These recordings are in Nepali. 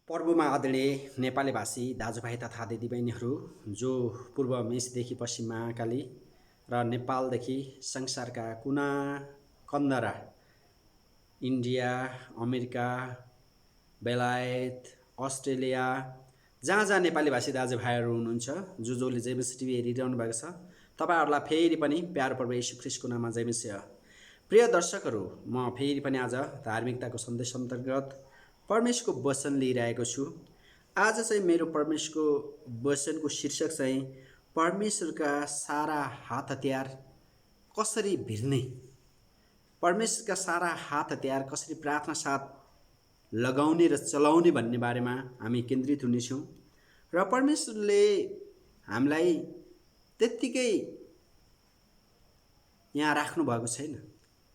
पर्वमा आदरणीय नेपाली भाषी दाजुभाइ तथा दिदीबहिनीहरू जो पूर्व मेचदेखि पश्चिम महाकाली र नेपालदेखि संसारका कुना कन्दरा इन्डिया, अमेरिका, बेलायत, अस्ट्रेलिया जहाँ जहाँ नेपाली भाषी दाजुभाइहरू हुनुहुन्छ जसले जेएमसी टिभी हेरिरहनु भएको छ तपाईँहरूलाई फेरि पनि प्यारो पर्व येशू ख्रीष्टको नाममा जय मसीह। प्रिय दर्शकहरू, म फेरि पनि आज धार्मिकताको सन्देश अन्तर्गत परमेश्वरको वचन लिइरहेको छु। आज चाहिँ मेरो परमेश्वरको वचनको शीर्षक चाहिँ परमेश्वरका सारा हात हतियार कसरी भिर्ने, परमेश्वरका सारा हात हतियार कसरी प्रार्थना साथ लगाउने र चलाउने भन्ने बारेमा हामी केन्द्रित हुनेछौँ। र परमेश्वरले हामीलाई त्यत्तिकै यहाँ राख्नुभएको छैन।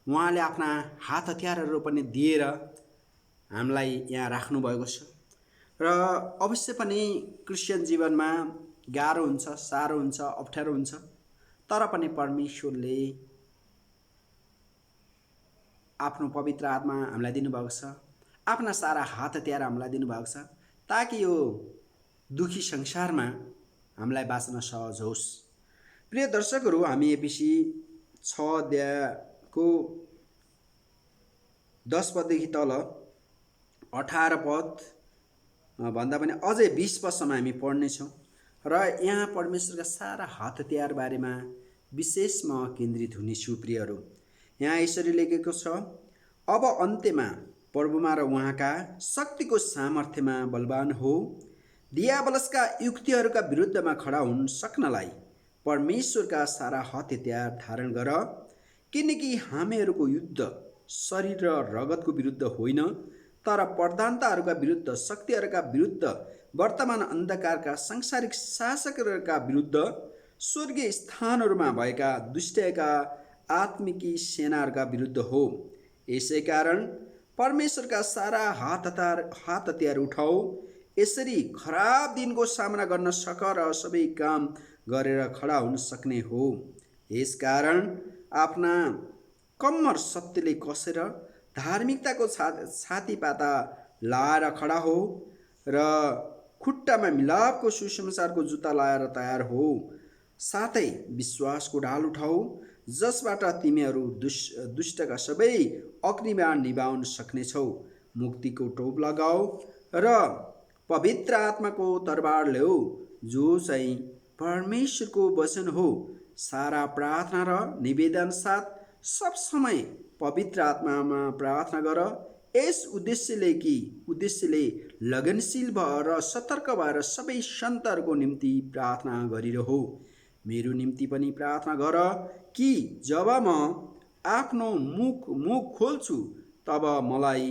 उहाँले आफ्ना हात हतियारहरू पनि दिएर हामीलाई यहाँ राख्नुभएको छ। र अवश्य पनि क्रिस्चियन जीवनमा गाह्रो हुन्छ, साह्रो हुन्छ, अप्ठ्यारो हुन्छ, तर पनि परमेश्वरले आफ्नो पवित्र आत्मा हामीलाई दिनुभएको छ, आफ्ना सारा हात हतियार हामीलाई दिनुभएको छ ताकि यो दुखी संसारमा हामीलाई बाँच्न सहज होस्। प्रिय दर्शकहरू, हामी एफिसी 6 अध्यायको 10 पददेखि तल 18 पद भन्दा पनि अझै 20 पदसम्म हामी पढ्नेछौँ र यहाँ परमेश्वरका सारा हात हतियार बारेमा विशेष म केन्द्रित हुनेछु। प्रियहरू, यहाँ यसरी लेखेको छ, अब अन्त्यमा प्रभुमा र उहाँका शक्तिको सामर्थ्यमा बलवान हो, दियाबलसका युक्तिहरूका विरुद्धमा खडा हुन सक्नलाई परमेश्वरका सारा हात हतियार धारण गर, किनकि हामीहरूको युद्ध शरीर र रगतको विरुद्ध होइन, तर प्रधानताहरूका विरुद्ध, शक्तिहरूका विरुद्ध, वर्तमान अन्धकारका सांसारिक शासकहरूका विरुद्ध, स्वर्गीय स्थानहरूमा भएका दुष्टका आत्मिकी सेनाहरूका विरुद्ध हो। यसै कारण परमेश्वरका सारा हात हतियार उठाऊ, यसरी खराब दिनको सामना गर्न सक र सबै काम गरेर खडा हुन सक्ने हो। यसकारण आफ्ना कम्मर सत्यले कसेर धार्मिकताको छातीपाता लाएर खडा हो र खुट्टामा मिलापको सुसमाचारको जुत्ता लाएर तयार हो। साथै विश्वासको ढाल उठाऊ, जसबाट तिमीहरू दुष्टका सबै अग्निबाण निभाउन सक्नेछौ। मुक्तिको टोप लगाऊ र पवित्र आत्माको तरबार ल्याऊ, जो चाहिँ परमेश्वरको वचन हो। सारा प्रार्थना र निवेदन साथ सब समय पवित्र आत्मामा प्रार्थना गर, यस उद्देश्यले लगनशील भएर सतर्क भएर सबै सन्तहरूको निम्ति प्रार्थना गरिरहो। मेरो निम्ति पनि प्रार्थना गर कि जब म आफ्नो मुख खोल्छु तब मलाई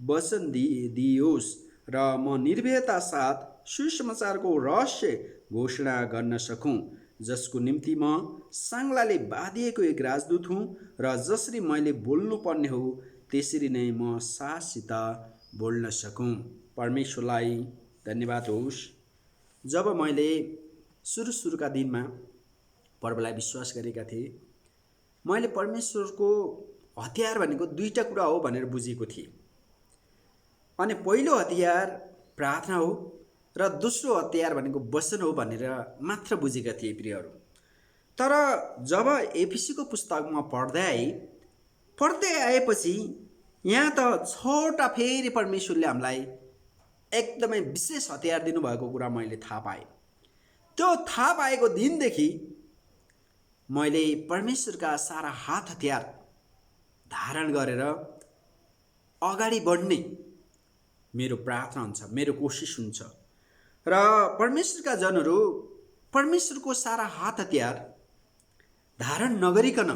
वचन दिइयोस् र म निर्भयता साथ सुसमाचारको रहस्य घोषणा गर्न सकूँ, जसको निम्ति म साङ्लाले बाँधिएको एक राजदूत हुँ र जसरी मैले बोल्नु पर्ने हो त्यसरी नै म साहससित बोल्न सकूँ। परमेश्वरलाई धन्यवाद होस्। जब मैले सुरुका दिनमा पर्वलाई विश्वास गरेका थिएँ, मैले परमेश्वरको हतियार भनेको दुईटा कुरा हो भनेर बुझेको थिएँ। अनि पहिलो हतियार प्रार्थना हो र दोस्रो हतियार भनेको वचन हो भनेर मात्र बुझेका थिए। प्रियहरू, तर जब एफिसीको पुस्तकमा पढ्दै आएपछि यहाँ त 6वटा फेरि परमेश्वरले हामीलाई एकदमै विशेष हतियार दिनुभएको कुरा मैले थाहा पाएँ। त्यो थाहा पाएको दिनदेखि मैले परमेश्वरका सारा हात हतियार धारण गरेर अगाडि बढ्ने मेरो प्रार्थना हुन्छ, मेरो कोसिस हुन्छ। र परमेश्वरका जनहरू परमेश्वरको सारा हात हतियार धारण नगरिकन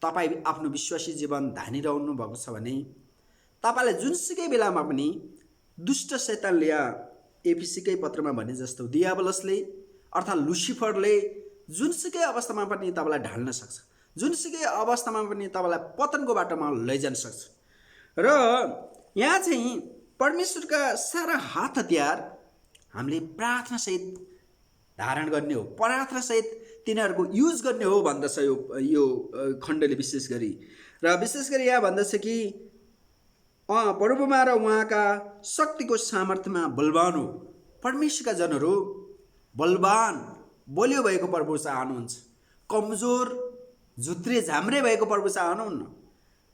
तपाईँ आफ्नो विश्वासी जीवन धानिरहनु भएको छ भने तपाईँलाई जुनसुकै बेलामा पनि दुष्ट शैतानले, एफिसीकै पत्रमा भने जस्तो दियाबलसले अर्थात् लुसिफरले जुनसुकै अवस्थामा पनि तपाईँलाई ढाल्न सक्छ, जुनसुकै अवस्थामा पनि तपाईँलाई पतनको बाटोमा लैजान सक्छ। र यहाँ चाहिँ परमेश्वरका सारा हात हतियार हामीले प्रार्थनासहित धारण गर्ने हो, प्रार्थनासहित तिनीहरूको युज गर्ने हो भन्दछ यो खण्डले विशेष गरी। र विशेष गरी यहाँ भन्दछ कि प्रभुमा र उहाँका शक्तिको सामर्थ्यमा बलवान हो। परमेश्वरका जनहरू बलवान बलियो भएको प्रभु चाहनुहुन्छ, कमजोर झुत्रे झाम्रे भएको प्रभु चाहनुहुन्न।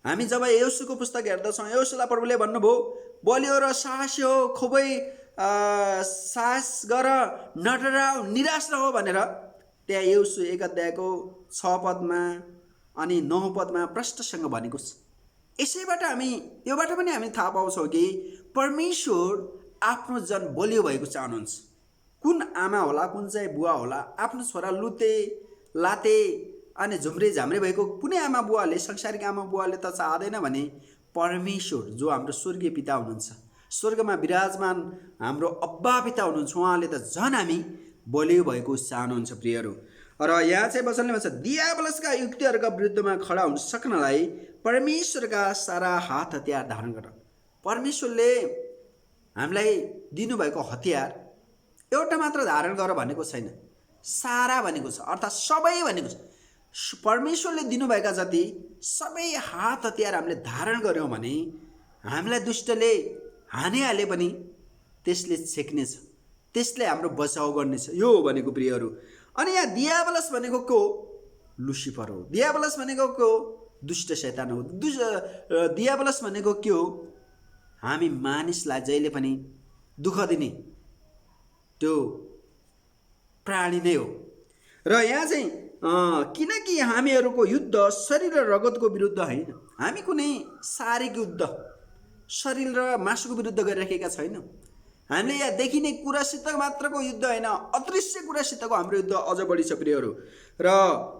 हामी जब यहोशूको पुस्तक हेर्दछौँ, यहोशूलाई प्रभुले भन्नुभयो बलियो र साहसी हो, खुबै साहस गर, नडराऊ, निराश नहो भनेर। त्यहाँ यहोशू 1 अध्यायको 6 पदमा अनि 9 पदमा प्रष्टसँग भनेको छ। योबाट पनि हामी थाहा पाउँछौँ कि परमेश्वर आफ्नो जन बलियो भएको चाहनुहुन्छ। कुन आमा होला, कुन चाहिँ बुवा होला, आफ्नो छोरा लुते लाते अनि झुम्रे झाम्रे भएको कुनै आमा बुवाले, संसारिक आमा बुवाले त चाहदैन भने परमेश्वर जो हाम्रो स्वर्गीय पिता हुनुहुन्छ, स्वर्गमा विराजमान हाम्रो अब्बा पिता हुनुहुन्छ, उहाँले त झन् हामी बलियो भएको चाहनुहुन्छ प्रियहरू। र यहाँ चाहिँ वचनले भन्छ दियाबलसका युक्तिहरूका विरुद्धमा खडा हुन सक्नलाई परमेश्वरका सारा हात हतियार धारण गर। परमेश्वरले हामीलाई दिनुभएको हतियार एउटा मात्र धारण गर भनेको छैन, सारा भनेको छ, अर्थात् सबै भनेको छ। परमेश्वरले दिनुभएका जति सबै हात हतियार हामीले धारण गऱ्यौँ भने हामीलाई दुष्टले हानिहाले पनि त्यसले छेक्नेछ, त्यसले हाम्रो बचाउ गर्नेछ। यो हो भनेको प्रियहरू। अनि यहाँ दियाबलस भनेको को? लुसिफर हो। दियाबलस भनेको को? दुष्ट शैतान हो। दियाबलस भनेको के हो? हामी मानिसलाई जहिले पनि दुःख दिने त्यो प्राणी नै हो। र यहाँ चाहिँ किनकि हामीहरूको युद्ध शरीर र रगतको विरुद्ध होइन, हामी कुनै शारीरिक युद्ध शरीर र मासुको विरुद्ध गरिराखेका छैनौँ। हामीले यहाँ देखिने कुरासित मात्रको युद्ध होइन, अदृश्य कुरासितको हाम्रो युद्ध अझ बढी छ प्रियहरू। र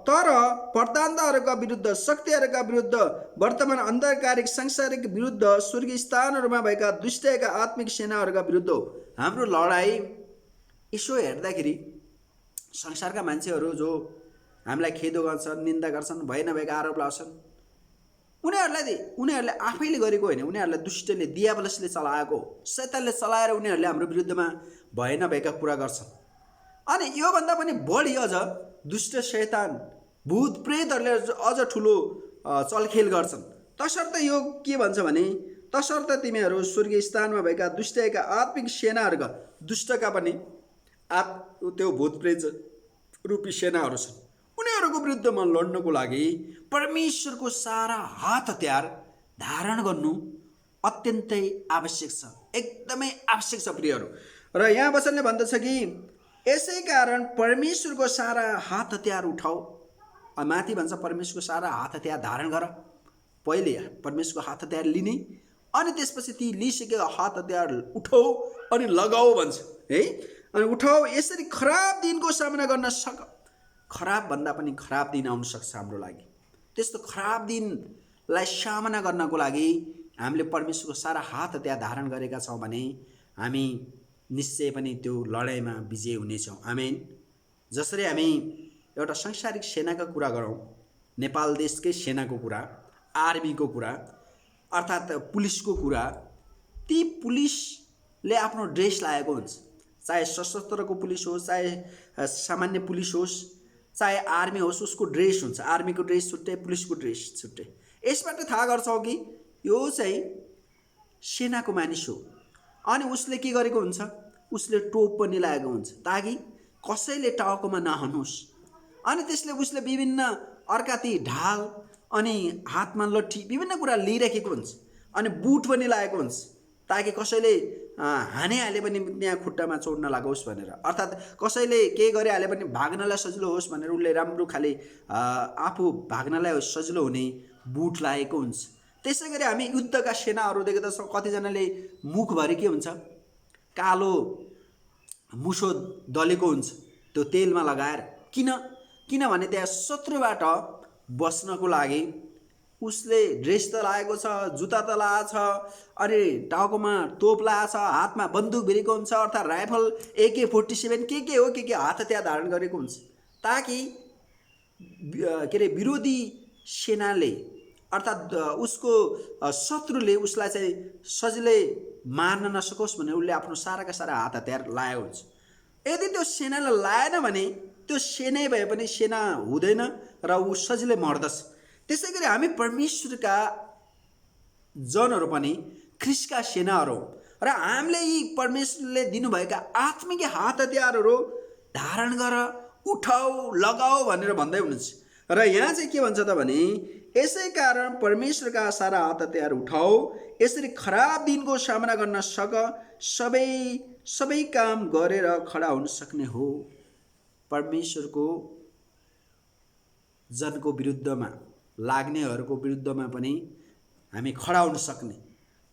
तर प्रधानताहरूका विरुद्ध, शक्तिहरूका विरुद्ध, वर्तमान अन्धकारिक सांसारिक विरुद्ध, स्वर्गीय स्थानहरूमा भएका दुष्टका आत्मिक सेनाहरूका विरुद्ध हो हाम्रो लडाइँ। यसो हेर्दाखेरि संसारका मान्छेहरू जो हामीलाई खेदो गर्छन्, निन्दा गर्छन्, भए नभएका आरोप लाउँछन्, उनीहरूले आफैले गरेको होइन, उनीहरूलाई दुष्टले दियाबलसले चलाएको, शैतानले चलाएर उनीहरूले हाम्रो विरुद्धमा भए नभएका कुरा गर्छन्। अनि योभन्दा पनि बढी अझ दुष्ट शैतान भूत प्रेतहरूले अझ ठुलो चलखेल गर्छन्। तसर्थ यो के भन्छ भने तसर्थ तिमीहरू स्वर्गीय स्थानमा भएका दुष्टका आत्मिक सेनाहरूका, दुष्टका पनि त्यो भूत प्रेत रूपी सेनाहरू छन्, उनीहरूको विरुद्धमा लड्नको लागि परमेश्वरको सारा हात हतियार धारण गर्नु अत्यन्तै आवश्यक छ, एकदमै आवश्यक छ प्रियहरू। र यहाँ वचनले भन्दछ कि यसै कारण परमेश्वरको सारा हात हतियार उठाऊ। माथि भन्छ परमेश्वरको सारा हात हतियार धारण गर। पहिले परमेश्वरको हात हतियार लिने, अनि त्यसपछि ती लिइसकेको हात हतियार उठाऊ अनि लगाऊ भन्छ है। अनि उठाऊ, यसरी खराब दिनको सामना गर्न सक। खराब भन्दा पनि खराब दिन आउन सक्छ हाम्रो लागि। त्यस्तो खराब दिनलाई सामना गर्नको लागि हामीले परमेश्वरको सारा हात हतियार धारण गरेका छौँ भने हामी निश्चय पनि त्यो लडाइँमा विजय हुनेछौँ। आमेन। जसरी हामी एउटा सांसारिक सेनाको कुरा गरौँ, नेपाल देशकै सेनाको कुरा, आर्मीको कुरा, अर्थात् पुलिसको कुरा, ती पुलिसले आफ्नो ड्रेस लगाएको हुन्छ, चाहे सशस्त्रको पुलिस होस्, चाहे सामान्य पुलिस होस्, चाहे आर्मी होस्, उसको ड्रेस हुन्छ। आर्मीको ड्रेस छुट्टै, पुलिसको ड्रेस छुट्टै। यसबाट थाहा गर्छौँ कि यो चाहिँ सेनाको मानिस हो। अनि उसले के गरेको हुन्छ? उसले टोप पनि लगाएको हुन्छ ताकि कसैले टाउकोमा नहानुस्। अनि त्यसले उसले विभिन्न अर्का ती ढाल अनि हातमा लट्ठी विभिन्न कुरा लिइराखेको हुन्छ। अनि बुट पनि लगाएको हुन्छ ताकि कसैले हानिहाले पनि त्यहाँ खुट्टामा चोट नलागोस् भनेर, अर्थात् कसैले केही गरिहाले पनि भाग्नलाई सजिलो होस् भनेर उसले राम्रो खाले आफू भाग्नलाई सजिलो हुने बुट लगाएको हुन्छ। त्यसै गरी हामी युद्धका सेनाहरू देख्दछौँ, कतिजनाले मुखभरि के हुन्छ? कालो मुसो दलेको हुन्छ, त्यो तेलमा लगाएर। किनभने त्यहाँ शत्रुबाट बस्नको लागि उसले ड्रेस त लगाएको छ, जुत्ता त लगाएको छ, अनि टाउकोमा तोप लगाएको छ, हातमा बन्दुक भिरेको हुन्छ, अर्थात् राइफल AK-47 के हो के हात हतियार धारण गरेको हुन्छ ताकि विरोधी सेनाले अर्थात् उसको शत्रुले उसलाई चाहिँ सजिलै मार्न नसकोस् भनेर उसले आफ्नो साराका सारा हात हतियार लगाएको हुन्छ। यदि त्यो सेनालाई लाएन भने त्यो सेनै भए पनि सेना हुँदैन र ऊ सजिलै मर्दछ। त्यसै गरी हामी परमेश्वरका जनहरू पनि ख्रिस्टका सेनाहरू हौँ र हामीले यी परमेश्वरले दिनुभएका आत्मिक हात हतियारहरू धारण गर, उठाऊ, लगाऊ भनेर भन्दै हुनुहुन्छ। र यहाँ चाहिँ के भन्छ त भने, यसै कारण परमेश्वरका सारा हात हतियार उठाऊ, यसरी खराब दिनको सामना गर्न सक, सबै काम गरेर खडा हुन सक्ने हो। परमेश्वरको जनको विरुद्धमा लाग्नेहरूको विरुद्धमा पनि हामी खडा हुन सक्ने,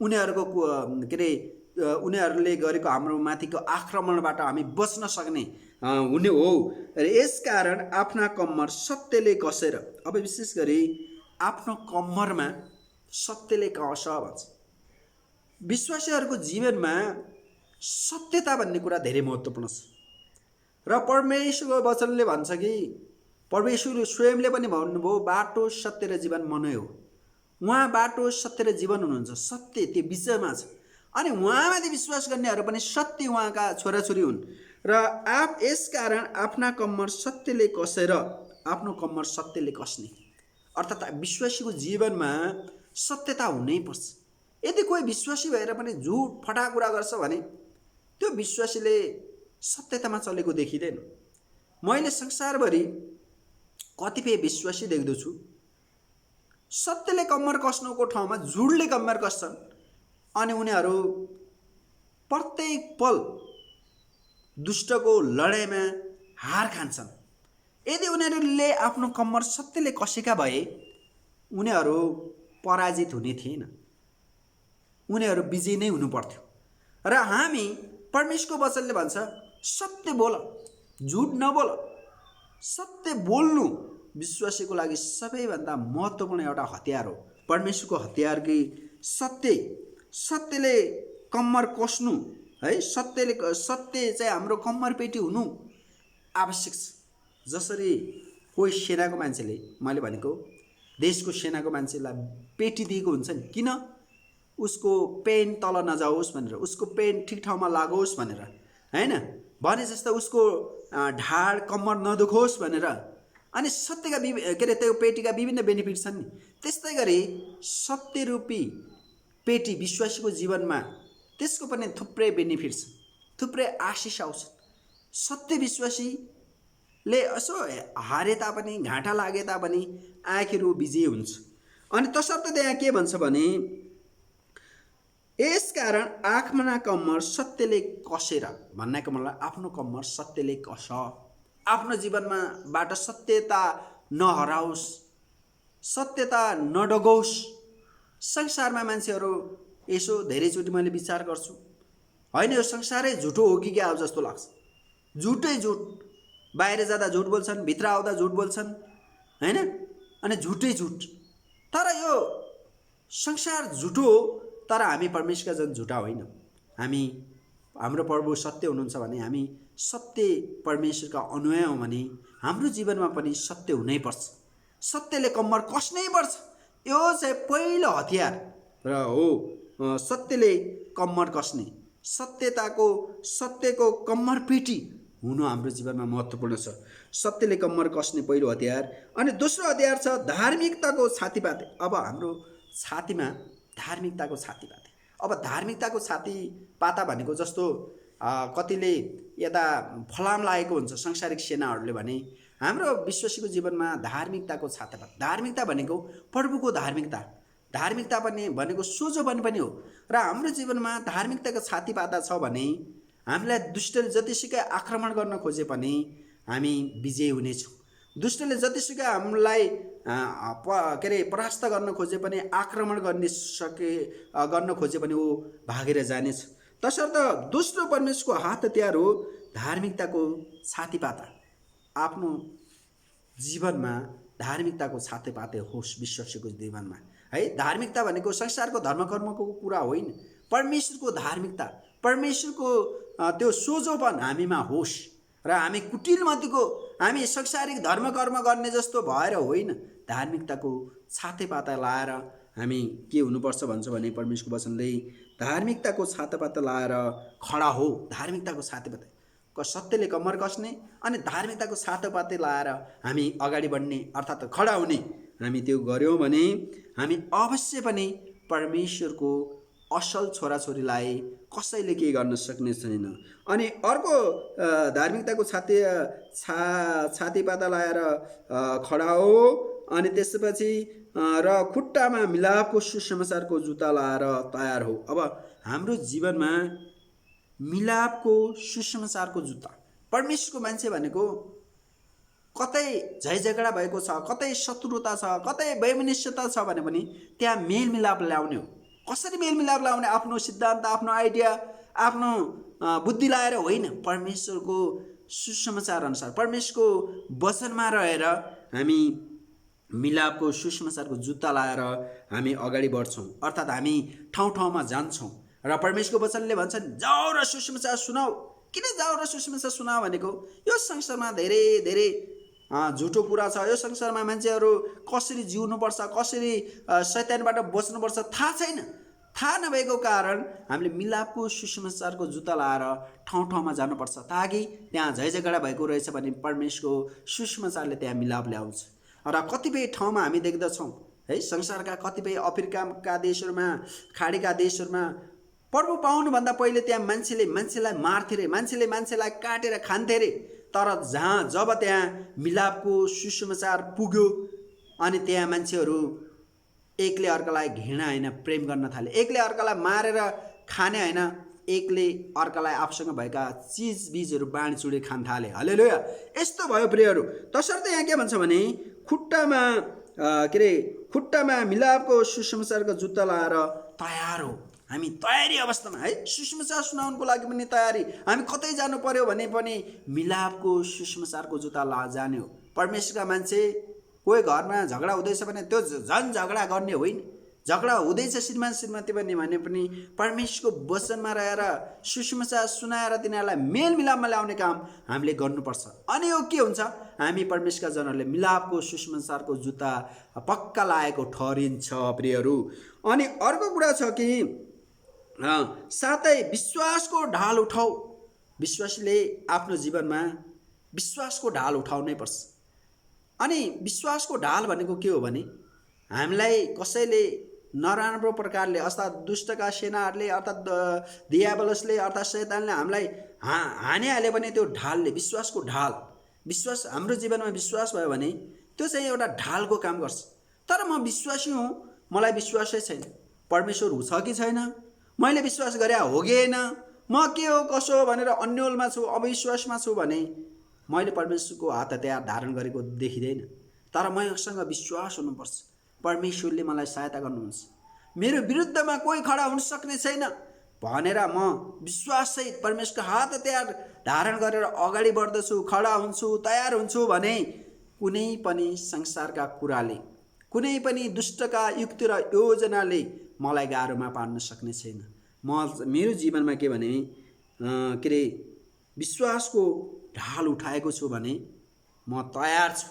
उनीहरूको उनीहरूले गरेको हाम्रो माथिको आक्रमणबाट हामी बच्न सक्ने हुने हो। र यसकारण आफ्ना कम्मर सत्यले कसेर, अब विशेष गरी आफ्नो कम्मरमा सत्यले कस भन्छ। विश्वासीहरूको जीवनमा सत्यता भन्ने कुरा धेरै महत्त्वपूर्ण छ। र परमेश्वरको वचनले भन्छ कि परमेश्वरले स्वयंले पनि भन्नुभयो, बाटो सत्य र जीवन म नै हो। उहाँ बाटो सत्य र जीवन हुनुहुन्छ, सत्य त्यो विषयमा छ। अनि उहाँमाथि विश्वास गर्नेहरू पनि सत्य उहाँका छोराछोरी हुन्। र यसकारण आफ्ना कम्मर सत्यले कसेर, आफ्नो कम्मर सत्यले कसने, अर्थात् विश्वासीको जीवनमा सत्यता हुनैपर्छ। यदि कोही विश्वासी भएर पनि झुट फटा कुरा गर्छ भने त्यो विश्वासीले सत्यतामा चलेको देखिँदैन। मैले संसारभरि कतिपय विश्वासी देख्दछु, सत्यले कम्मर कस्नुको ठाउँमा झुटले कम्मर कस्छन् अनि उनीहरू प्रत्येक पल दुष्टको लडाइँमा हार खान्छन्। यदि उनीहरूले आफ्नो कम्मर सत्यले कसेका भए उनीहरू पराजित हुने थिएन, उनीहरू विजयी नै हुनु पर्थ्यो। र हामी परमेश्वरको वचनले भन्छ, सत्य बोल, झुट नबोल। सत्य बोल्नु विश्वासीको लागि सबैभन्दा महत्त्वपूर्ण एउटा हतियार हो। परमेश्वरको हतियार कि सत्यले कम्मर कस्नु है, सत्य चाहिँ हाम्रो कम्मर पेटी हुनु आवश्यक छ। जसरी कोही सेनाको मान्छेले, मैले भनेको देशको सेनाको मान्छेलाई पेटी दिएको हुन्छ नि, किन? उसको पेन तल नजाओस् भनेर, उसको पेन ठिक ठाउँमा लागोस् भनेर, हैन? भने जस्तो उसको ढाड कम्मर नदुखोस् भनेर। अनि सत्यका त्यो पेटीका विभिन्न बेनिफिट छन् नि। त्यस्तै गरी सत्यरूपी पेटी विश्वासीको जीवनमा त्यसको पनि थुप्रै बेनिफिट छ, थुप्रै आशिष आउँछ। सत्य विश्वासीले यसो हारे तापनि, घाँटा लागे तापनि आखिर विजय हुन्छ। अनि तसर्थ त्यहाँ के भन्छ भने, यसकारण आफ्ना कम्मर सत्यले कसेर, भन्नाको मतलब आफ्नो कम्मर सत्यले कस, आफ्नो जीवनमा बाट सत्यता नहराओस्, सत्यता नडगोस्। संसारमा मान्छेहरू यसो धेरैचोटि मैले विचार गर्छु, होइन यो संसारै झुटो हो कि क्या हो जस्तो लाग्छ। झुटै झुट, बाहिर जाँदा झुट बोल्छन्, भित्र आउँदा झुट बोल्छन्, हैन? अनि झुटै झुट। तर यो संसार झुटो हो, तर हामी परमेश्वरका जन झुटा होइन। हाम्रो प्रभु सत्य हुनुहुन्छ भने हामी सत्य परमेश्वरका अनुयायी हौँ भने हाम्रो जीवनमा पनि सत्य हुनैपर्छ, सत्यले कम्मर कस्नै पर्छ। यो चाहिँ पहिलो हतियार र हो, सत्यले कम्मर कस्ने, सत्यको कम्मर पेटी हुनु हाम्रो जीवनमा महत्त्वपूर्ण छ। सत्यले कम्मर कस्ने पहिलो हतियार। अनि दोस्रो हतियार छ धार्मिकताको छातीपाते। अब हाम्रो छातीमा धार्मिकताको छातीपाते। अब धार्मिकताको छातीपाता भनेको जस्तो कतिले यता फलाम लागेको हुन्छ सांसारिक सेनाहरूले भने, हाम्रो विश्वासीको जीवनमा धार्मिकताको छातीपात। धार्मिकता भनेको प्रभुको धार्मिकता पनि भनेको सोझो पनि हो। र हाम्रो जीवनमा धार्मिकताको छातीपाता छ भने हामीलाई दुष्टले जतिसुकै आक्रमण गर्न खोजे पनि हामी विजयी हुनेछौँ। दुष्टले जतिसुकै हामीलाई परास्त गर्न खोजे पनि, आक्रमण गर्न खोजे पनि ऊ भागेर जानेछ। तसर्थ दोस्रो परमेश्वरको हात हतियार हो धार्मिकताको छातीपाता। आफ्नो जीवनमा धार्मिकताको छातीपाते होस् विश्वासीको जीवनमा, है? धार्मिकता भनेको संसारको धर्मकर्मको कुरा होइन, परमेश्वरको धार्मिकता, परमेश्वरको त्यो सोझोपन हामीमा होस्। र हामी कुटिलमतीको, हामी संसारिक धर्मकर्म गर्ने जस्तो भएर होइन, धार्मिकताको छातेपाता लाएर हामी के हुनुपर्छ भन्छ भने परमेश्वरको वचनले धार्मिकताको छातेपाता लाएर खडा हो। धार्मिकताको छातेपाता सत्यले कम्मर कस्ने अनि धार्मिकताको छातेपाता लाएर हामी अगाडि बढ्ने अर्थात् खडा हुने, हामी त्यो गर्यौँ भने हामी अवश्य पनि परमेश्वरको असल छोराछोरीलाई कसैले केही गर्न सक्ने छैन। अनि अर्को धार्मिकताको छातीपाता लाएर खडा हो। अनि त्यसपछि र खुट्टामा मिलापको सुसमाचारको जुत्ता लाएर तयार हो। अब हाम्रो जीवनमा मिलापको सुसमाचारको जुत्ता, परमेश्वरको मान्छे भनेको कतै झैझगडा भएको छ, कतै शत्रुता छ, कतै वैमनस्यता छ भने पनि त्यहाँ मेलमिलाप ल्याउने हो। कसरी मेलमिलाप ल्याउने? आफ्नो सिद्धान्त, आफ्नो आइडिया, आफ्नो बुद्धि लाएर होइन, परमेश्वरको सुसमाचार अनुसार, परमेश्वरको वचनमा रहेर हामी मिलापको सुसमाचारको जुत्ता लाएर हामी अगाडि बढ्छौँ। अर्थात् हामी ठाउँ ठाउँमा जान्छौँ र परमेश्वरको वचनले भन्छन् जाऊ र सुसमाचार सुनाऊ। किन जाऊ र सुसमाचार सुनाऊ भनेको? यो संसारमा धेरै धेरै झुटो कुरा छ। यो संसारमा मान्छेहरू कसरी जिउनुपर्छ, कसरी शैतानबाट बच्नुपर्छ थाहा छैन। थाहा नभएको कारण हामीले मिलापको सुसमाचारको जुत्ता लाएर ठाउँ ठाउँमा जानुपर्छ, ताकि त्यहाँ झैझगडा भएको रहेछ भने परमेश्वरको सुसमाचारले त्यहाँ मिलाप ल्याउँछ। र कतिपय ठाउँमा हामी देख्दछौँ है, संसारका कतिपय अफ्रिकाका देशहरूमा, खाडीका देशहरूमा प्रभु पाउनुभन्दा पहिले त्यहाँ मान्छेले मान्छेलाई मार्थे रे, मान्छेले मान्छेलाई काटेर खान्थे रे। तर जब त्यहाँ मिलापको सुसमाचार पुग्यो अनि त्यहाँ मान्छेहरू एकले अर्कालाई घृणा होइन प्रेम गर्न थाले, एकले अर्कालाई मारेर खाने होइन, एकले अर्कालाई आफूसँग भएका चिजबिजहरू बाँडचुँडे खान थाले। हालेलुया। यस्तो भयो प्रियहरू। तसर्थ यहाँ के भन्छ भने खुट्टामा मिलापको सुसमाचारको जुत्ता लाएर तयार हो। हामी तयारी अवस्थामा है, सुसमाचार सुनाउनको लागि पनि तयारी। हामी कतै जानु पर्यो भने पनि मिलापको सुसमाचारको जुत्ता जाने हो। परमेश्वरका मान्छे कोही घरमा झगडा हुँदैछ भने त्यो झन् झगडा गर्ने होइन। झगडा हुँदैछ श्रीमान श्रीमती भने पनि परमेश्वरको वचनमा रहेर सुसमाचार सुनाएर तिनीहरूलाई मेलमिलापमा ल्याउने काम हामीले गर्नुपर्छ। अनि यो के हुन्छ? हामी परमेश्वरका जनहरूले मिलापको सुसमाचारको जुत्ता पक्का लाएको ठहरिन्छ प्रियहरू। अनि अर्को कुरा छ कि साथै विश्वासको ढाल उठाऊ। विश्वासीले आफ्नो जीवनमा विश्वासको ढाल उठाउनै पर्छ। अनि विश्वासको ढाल भनेको के हो भने हामीलाई कसैले नराम्रो प्रकारले अर्थात् दुष्टका सेनाहरूले अर्थात् दियाबलसले अर्थात् शैतानले हामीलाई हानिहाल्यो भने त्यो ढालले, विश्वासको ढाल, विश्वास हाम्रो जीवनमा विश्वास भयो भने त्यो चाहिँ एउटा ढालको काम गर्छ। तर म विश्वासी हुँ, मलाई विश्वासै छैन, परमेश्वर छ कि छैन, मैले विश्वास गरे हो कि होइन, म के हो कसो हो भनेर अन्योलमा छु, अविश्वासमा छु भने मैले परमेश्वरको हात हतियार धारण गरेको देखिँदैन। तर मसँग विश्वास हुनुपर्छ, परमेश्वरले मलाई सहायता गर्नुहुन्छ, मेरो विरुद्धमा कोही खडा हुन सक्ने छैन भनेर म विश्वाससहित परमेश्वरको हात हतियार धारण गरेर अगाडि बढ्दछु, खडा हुन्छु, तयार हुन्छु भने कुनै पनि संसारका कुराले, कुनै पनि दुष्टका युक्ति र योजनाले मलाई गाह्रोमा पार्न सक्ने छैन। मेरो जीवनमा के भने विश्वासको ढाल उठाएको छु भने म तयार छु।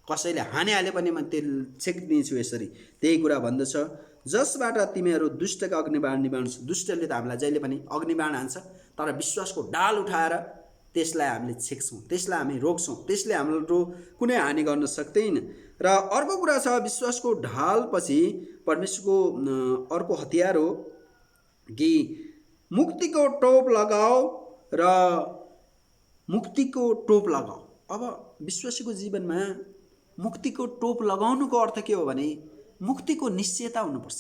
कसैले हानिहाले पनि म त्यो छेक्दिन्छु। यसरी त्यही कुरा भन्दछ, जसबाट तिमीहरू दुष्टका अग्निबाण निभाउँछ। दुष्टले त हामीलाई जहिले पनि अग्निबाण हान्छ, तर विश्वासको ढाल उठाएर त्यसलाई हामीले छेक्छौँ, त्यसलाई हामी रोक्छौँ, त्यसले हाम्रो कुनै हानि गर्न सक्दैन। र अर्को कुरा छ, विश्वासको ढाल पछि परमेश्वरको अर्को हतियार हो कि मुक्तिको टोप लगाओ र मुक्तिको टोप लगाओ। अब विश्वासीको जीवनमा मुक्तिको टोप लगाउनुको अर्थ के हो भने मुक्तिको निश्चयता हुनुपर्छ।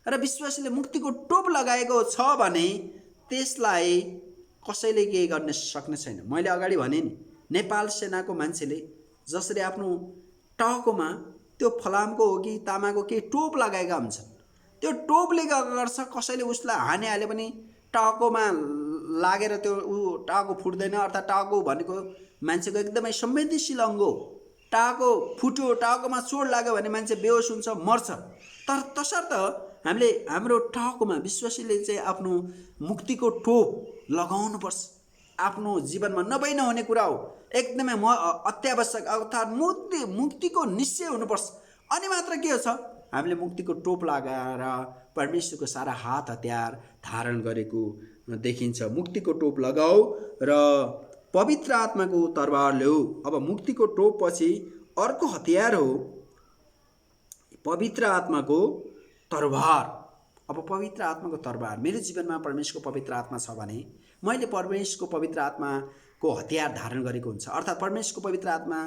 र विश्वासीले मुक्तिको टोप लगाएको छ भने त्यसलाई कसैले केही गर्न सक्ने छैन। मैले अगाडि भने नि, नेपाल सेनाको मान्छेले जसरी आफ्नो टाउकोमा त्यो फलामको हो कि तामाको केही टोप लगाएका हुन्छन्, त्यो टोपले के गर्छ, कसैले उसलाई हानिहाल्यो भने टाउकोमा लागेर त्यो टाउको फुट्दैन। अर्थात् टाउको भनेको मान्छेको एकदमै संवेदनशील अङ्ग हो। टाउको फुट्यो, टाउकोमा चोट लाग्यो भने मान्छे बेहोस हुन्छ, मर्छ। तर तसर्थ हामीले हाम्रो टाउकोमा विश्वासीले चाहिँ आफ्नो मुक्तिको टोप लगाउनुपर्छ। आफ्नो जीवनमा नभई नहुने कुरा हो, एकदमै अत्यावश्यक, अर्थात् मुक्तिको निश्चय हुनुपर्छ। अनि मात्र के छ, हामीले मुक्तिको टोप लगाएर परमेश्वरको सारा हात हतियार धारण गरेको देखिन्छ। मुक्तिको टोप लगाऊ र पवित्र आत्माको तरबार ल्याऊ। अब मुक्तिको टोप पछि अर्को हतियार हो पवित्र आत्माको तरबार। अब पवित्र आत्माको तरबार मेरो जीवनमा परमेश्वरको पवित्र आत्मा छ भने मैले परमेश्वरको पवित्र आत्माको हतियार धारण गरेको हुन्छ। अर्थात् परमेश्वरको पवित्र आत्मा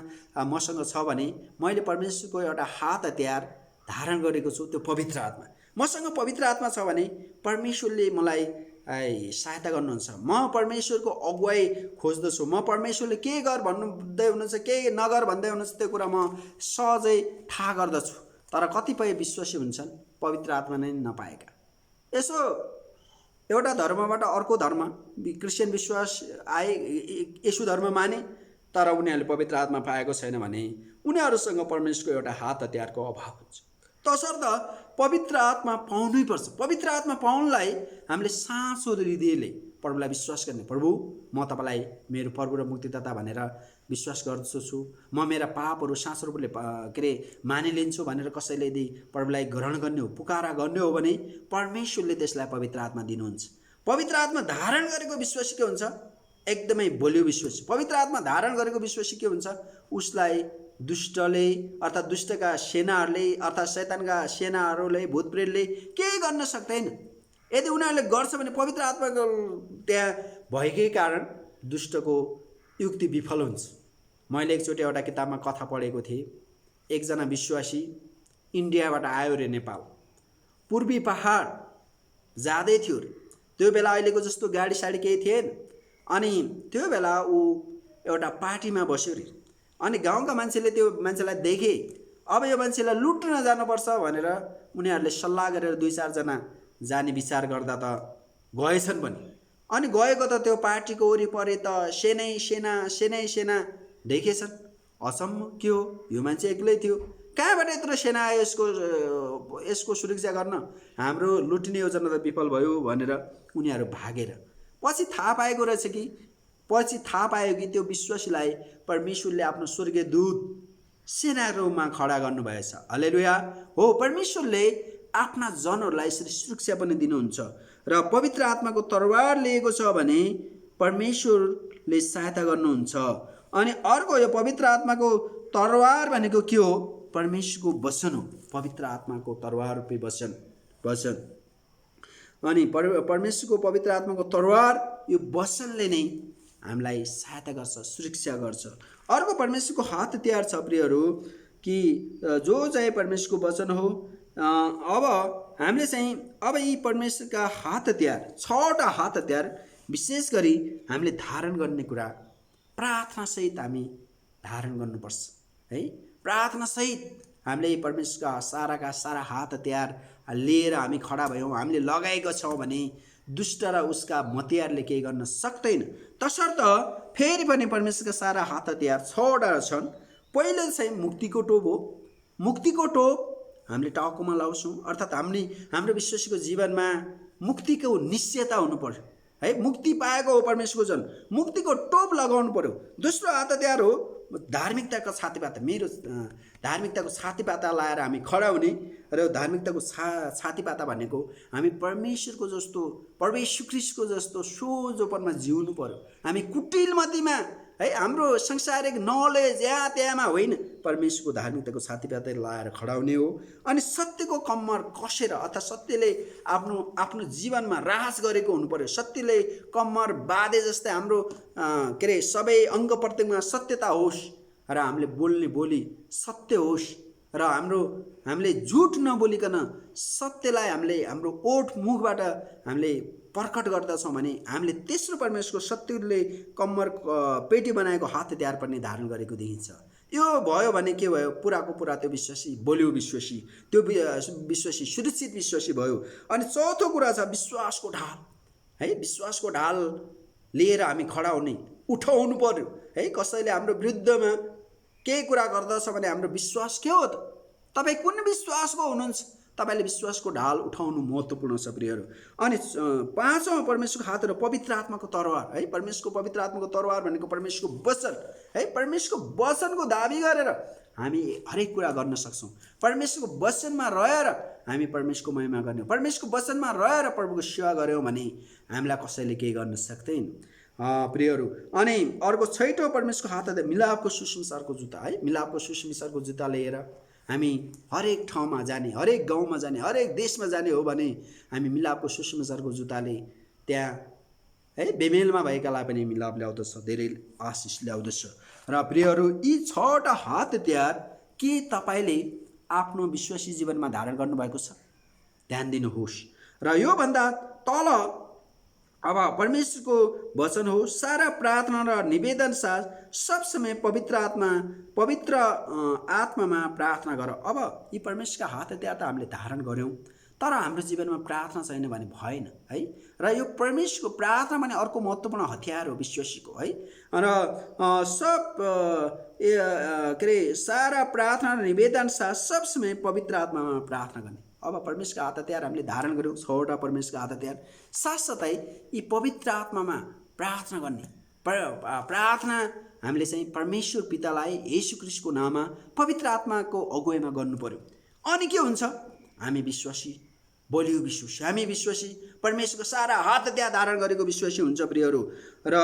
मसँग छ भने मैले परमेश्वरको एउटा हात हतियार धारण गरेको छु, त्यो पवित्र आत्मा। मसँग पवित्र आत्मा छ भने परमेश्वरले मलाई सहायता गर्नुहुन्छ। म परमेश्वरको अगुवाई खोज्दछु। म परमेश्वरले के गर भन्दै हुनुहुन्छ, के नगर भन्दै हुनुहुन्छ, त्यो कुरा म सहजै थाहा गर्दछु। तर कतिपय विश्वासी हुन्छन् पवित्र आत्मा नै नपाएका। यसो एउटा धर्मबाट अर्को धर्म, क्रिस्चियन विश्वास आए, येशू धर्म माने, तर उनीहरूले पवित्र आत्मा पाएको छैन भने उनीहरूसँग परमेश्वरको एउटा हात हतियारको अभाव हुन्छ। तसर्थ पवित्र आत्मा पाउनै पर्छ। पवित्र आत्मा पाउनलाई हामीले साँचो हृदयले प्रभुलाई विश्वास गर्ने। प्रभु, म तपाईँलाई मेरो प्रभु र मुक्तिदाता भनेर विश्वास गर्दछु। म मेरा पापहरू साँचो रूपले मानिलिन्छु भनेर कसैले यदि प्रभुलाई ग्रहण गर्ने हो, पुकारा गर्ने हो भने परमेश्वरले त्यसलाई पवित्र आत्मा दिनुहुन्छ। पवित्र आत्मा धारण गरेको विश्वासी के हुन्छ? एकदमै बलियो विश्वासी। पवित्र आत्मा धारण गरेको विश्वासी के हुन्छ? उसलाई दुष्टले अर्थात् दुष्टका सेनाहरूले अर्थात् शैतानका सेनाहरूले भूतप्रेतले केही गर्न सक्दैन। यदि उनीहरूले गर्छ भने पवित्र आत्माको त्यहाँ भएकै कारण दुष्टको युक्ति विफल हुन्छ। मैले एकचोटि एउटा किताबमा कथा पढेको थिएँ। एकजना विश्वासी इन्डियाबाट आयो रे नेपाल, पूर्वी पहाड जाँदै थियो रे। त्यो बेला अहिलेको जस्तो गाडी साडी केही थिएन। अनि त्यो बेला ऊ एउटा पार्टीमा बस्यो रे। अनि गाउँका मान्छेले त्यो मान्छेलाई देखे, अब यो मान्छेलाई लुट्न जानुपर्छ भनेर उनीहरूले सल्लाह गरेर 2-4 जना जाने विचार गर्दा त गएछन् पनि। अनि गएको त त्यो पार्टीको वरिपरि त सेनै सेना देखेछन्। अचम्म, के हो यो मान्छे एक्लै थियो, कहाँबाट यत्रो सेना आयो यसको सुरक्षा गर्न? हाम्रो लुट्ने योजना त विफल भयो भनेर उनीहरू भागेर पछि थाहा पायो कि त्यो विश्वासीलाई परमेश्वरले आफ्नो स्वर्गीय दूत सेनाहरूमा खडा गर्नुभएछ। हालेलुया हो। परमेश्वरले आफ्ना जनहरूलाई यसरी सुरक्षा पनि दिनुहुन्छ। र पवित्र आत्माको तरवार लिएको छ भने परमेश्वरले सहायता गर्नुहुन्छ। अनि अर्को यो पवित्र आत्माको तरवार भनेको के हो? परमेश्वरको वचन हो। पवित्र आत्माको तरवार रूपी वचन। अनि परमेश्वरको पवित्र आत्माको तरवार यो वचनले नै हामीलाई सहायता गर्छ, सुरक्षा गर्छ। अर्को परमेश्वरको हात हतियार छ प्रियहरू, कि जो चाहिँ परमेश्वरको वचन हो। अब हामीले चाहिँ अब यी परमेश्वरका हात हतियार, 6वटा हात हतियार विशेष गरी हामीले धारण गर्ने कुरा प्रार्थनासहित हामी धारण गर्नुपर्छ है। प्रार्थनासहित हामीले परमेश्वरका सारा हात हतियार लिएर हामी खडा भयौँ, हामीले लगाएको छौँ भने दुष्ट र उसका मतियारले केही गर्न सक्दैन। तसर्थ फेरि पनि परमेश्वरका सारा हात हतियार 6वटा छन्। पहिलो चाहिँ मुक्तिको टोप हो। मुक्तिको टोप हामीले टाउकोमा लाउँछौँ, अर्थात् हाम्रो विश्वासीको जीवनमा मुक्तिको निश्चयता हुनु पर्यो है। मुक्ति पाएको हो परमेश्वरको जन, मुक्तिको टोप लगाउनु पर्यो। दोस्रो हात हतियार हो धार्मिकताको छातीपाता। मेरो धार्मिकताको छातीपाता लाएर हामी खडा हुने। र धार्मिकताको छातीपाता भनेको हामी परमेश्वरको जस्तो, परमेश्वर ख्रीष्टको जस्तो सोझोपनमा जिउनु पर्यो। हामी कुटिलमतीमा है, हाम्रो संसारिक नलेज यहाँ त्यहाँमा होइन, परमेश्वरको धार्मिकताको छातीपाता लाएर खडा हुने हो। अनि सत्यको कम्मर कसेर अर्थात् सत्यले आफ्नो जीवनमा राज गरेको हुनु पर्यो। सत्यले कम्मर बाँधे जस्तै हाम्रो सबै अङ्ग प्रत्यङ्गमा सत्यता होस् र हामीले बोल्ने बोली सत्य होस् र हामीले झुट नबोलिकन सत्यलाई हाम्रो ओठ मुखबाट हामीले प्रकट गर्दछौँ भने हामीले तेस्रो परमेश्वरको सत्यले कम्मर पेटी बनाएको हात हतियार पनि धारण गरेको देखिन्छ। यो भयो भने के भयो? पुराको पुरा त्यो विश्वासी बलियो विश्वासी, त्यो विश्वासी सुरक्षित विश्वासी भयो। अनि चौथो कुरा छ विश्वासको ढाल है। विश्वासको ढाल लिएर हामी खडा हुने, उठाउनु पर्यो है। कसैले हाम्रो विरुद्धमा केही कुरा गर्दछ भने हाम्रो विश्वास के हो त? तपाईँ कुन विश्वासको हुनुहुन्छ? तपाईँले विश्वासको ढाल उठाउनु महत्त्वपूर्ण छ प्रियहरू। अनि 5औं परमेश्वरको हात र पवित्र आत्माको तरवार है। परमेश्वरको पवित्र आत्माको तरवार भनेको परमेश्वरको वचन है। परमेश्वरको वचनको दाबी गरेर हामी हरेक कुरा गर्न सक्छौँ। परमेश्वरको वचनमा रहेर हामी परमेश्वरको महिमा गर्ने, परमेश्वरको वचनमा रहेर प्रभुको सेवा गऱ्यौँ भने हामीलाई कसैले केही गर्न सक्दैन प्रियहरू। अनि अर्को 6औं परमेश्वरको हात मिलापको सुसमाचारको जुत्ता है। मिलापको सुसमाचारको जुत्ता लिएर हामी हरेक ठाउँमा जाने, हरेक गाउँमा जाने, हरेक देशमा जाने हो भने हामी मिलापको सुसमाचारको जुत्ताले त्यहाँ है बेमेलमा भएकालाई पनि मिलाप ल्याउँदछ, धेरै आशिष ल्याउँदछ। र प्रियहरू, यी 6वटा हात हतियार के तपाईँले आफ्नो विश्वासी जीवनमा धारण गर्नुभएको छ? ध्यान दिनुहोस्। र योभन्दा तल अब परमेश्वरको वचन हो, सारा प्रार्थना र निवेदन साथ सब समय पवित्र आत्मामा प्रार्थना गर। अब यी परमेश्वरका हात हतियार त हामीले धारण गऱ्यौँ, तर हाम्रो जीवनमा प्रार्थना छैन भने भएन है। र यो परमेश्वरको प्रार्थना भने अर्को महत्त्वपूर्ण हतियार हो विश्वासीको है। र सारा प्रार्थना र निवेदन साथ सब समय पवित्र आत्मामा प्रार्थना गर्ने। अब परमेश्वरका हात हतियार हामीले धारण गऱ्यौँ, 6वटा परमेश्वरका हात हतियार, साथसाथै यी पवित्र आत्मामा प्रार्थना गर्ने। प्रार्थना हामीले चाहिँ परमेश्वर पितालाई येशू ख्रीष्टको नाममा पवित्र आत्माको अगुवाईमा गर्नु पर्यो। अनि के हुन्छ? हामी विश्वासी, बलियो विश्वासी, हामी विश्वासी परमेश्वरको सारा हात हतियार धारण गरेको विश्वासी हुन्छ प्रियहरू। र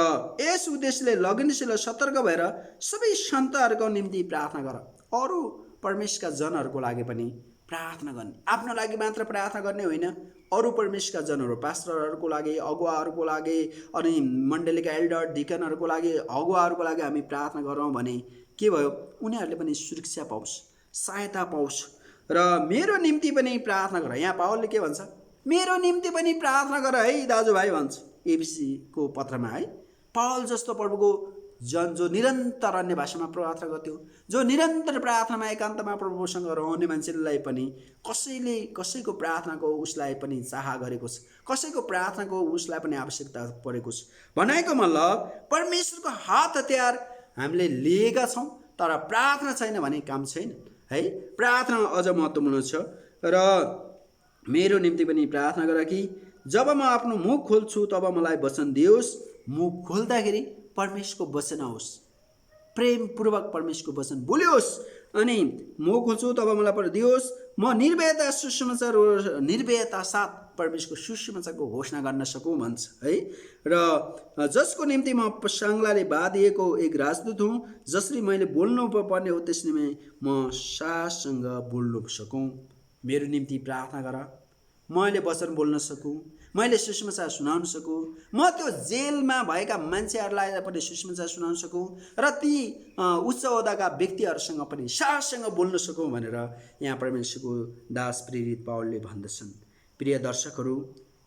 यस उद्देश्यले लगनशील र सतर्क भएर सबै सन्तहरूको निम्ति प्रार्थना गर। अरू परमेश्वरका जनहरूको लागि पनि प्रार्थना गर्ने। आफ्नो लागि मात्र प्रार्थना गर्ने होइन, अरू परमेश्वरका जनहरू, पास्टरहरूको लागि, अगुवाहरूको लागि, अनि मण्डलीका एल्डर डिकनहरूको लागि, अगुवाहरूको लागि हामी प्रार्थना गरौँ भने के भयो? उनीहरूले पनि सुरक्षा पाओस्, सहायता पाओस्। र मेरो निम्ति पनि प्रार्थना गर। यहाँ पावलले के भन्छ? मेरो निम्ति पनि प्रार्थना गर है दाजुभाइ भन्छ एफिसीको पत्रमा है। पावल जस्तो प्रभुको जन जो निरन्तर अन्य भाषामा प्रार्थना गर्थ्यो, जो निरन्तर प्रार्थनामा एकान्तमा प्रभुसँग रहने मान्छेलाई पनि कसैको प्रार्थनाको उसलाई पनि चाह गरेको छ, कसैको प्रार्थनाको उसलाई पनि आवश्यकता परेको छ। भनाइको मतलब परमेश्वरको हात हतियार हामीले लिएका छौँ, तर प्रार्थना छैन भने काम छैन है। प्रार्थना अझ महत्त्वपूर्ण छ। र मेरो निम्ति पनि प्रार्थना गर कि जब म आफ्नो मुख खोल्छु तब मलाई वचन दियोस्। मुख खोल्दाखेरि परमेश्वरको वचन आओस्, प्रेमपूर्वक परमेश्वरको वचन बोलियोस्। अनि मुख खोल्छु तब मलाई दियोस्, म निर्भयता साथ परमेश्वरको सुसमाचारको घोषणा गर्न सकूँ भन्छ है। र जसको निम्ति म सङ्घले बाँधिएको एक राजदूत हुँ, जसरी मैले बोल्नु पर्ने हो त्यसरी म साससँग बोल्नु सकूँ। मेरो निम्ति प्रार्थना गर, मैले वचन बोल्न सकूँ, मैले सुसमाचार सुनाउन सकूँ, म त्यो जेलमा भएका मान्छेहरूलाई पनि सुसमाचार सुनाउन सकूँ, र ती उच्च ओहदाका व्यक्तिहरूसँग पनि साहससँग बोल्न सकूँ भनेर यहाँ परमेश्वरको दास प्रेरित पावलले भन्दछन्। प्रिय दर्शकहरू,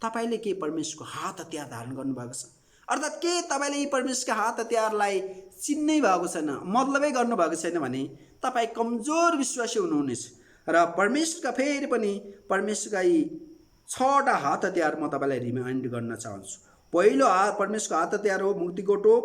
तपाईँले के परमेश्वरको हात हतियार धारण गर्नुभएको छ? अर्थात् के तपाईँले यी परमेश्वरका हात हतियारलाई चिन्नै भएको छैन, मतलबै गर्नुभएको छैन भने तपाईँ कमजोर विश्वासी हुनुहुनेछ। र परमेश्वरका फेरि पनि परमेश्वरका यी 6वटा हात हतियार म तपाईँलाई रिमाइन्ड गर्न चाहन्छु। पहिलो परमेश्वरको हात हतियार हो मुक्तिको टोप,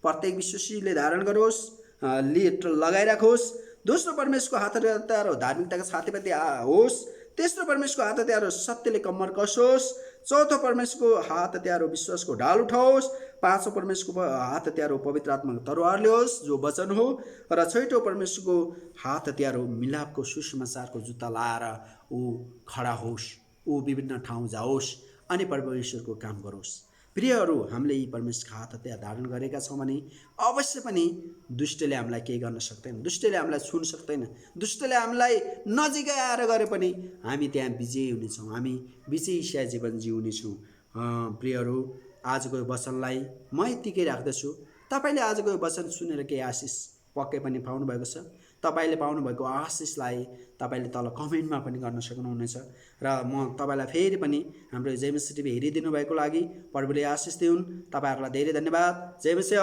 प्रत्येक विश्वासीले धारण गरोस्, लगाइराखोस्। दोस्रो परमेश्वरको हात हतियार हो धार्मिकताको छातीपाती होस्। तेस्रो परमेश्वरको हात हतियार हो सत्यले कम्मर कसोस्। चौथो परमेश्वरको हात हतियार हो विश्वासको ढाल उठाओस्। पाँचौँ परमेश्वरको हात हतियार हो पवित्र आत्माको तरवार ल्याओस् जो वचन हो। र छैटौँ परमेश्वरको हात हतियार हो मिलापको सुसमाचारको जुत्ता लाएर ऊ खडा होस्, ऊ विभिन्न ठाउँ जाओस् अनि परमेश्वरको काम गरोस्। प्रियहरू, हामीले यी परमेश्वरका हात हतियार धारण गरेका छौँ भने अवश्य पनि दुष्टले हामीलाई केही गर्न सक्दैन, दुष्टले हामीलाई छुन सक्दैन, दुष्टले हामीलाई नजिकै आएर गरे पनि हामी त्यहाँ विजयी हुनेछौँ, हामी विजयी जीवन जिउनेछौँ। प्रियहरू, आजको वचनलाई म यतिकै राख्दछु। तपाईँले आजको वचन सुनेर केही आशिष पक्कै पनि पाउनुभएको छ। तपाईँले पाउनुभएको आशिषलाई तपाईँले तल कमेन्टमा पनि गर्न सक्नुहुनेछ। र म तपाईँलाई फेरि पनि हाम्रो जय मसीह टिभी हेरिदिनु भएको लागि प्रभुले आशिष दिउन्। तपाईँहरूलाई धेरै धन्यवाद। जय मसीह।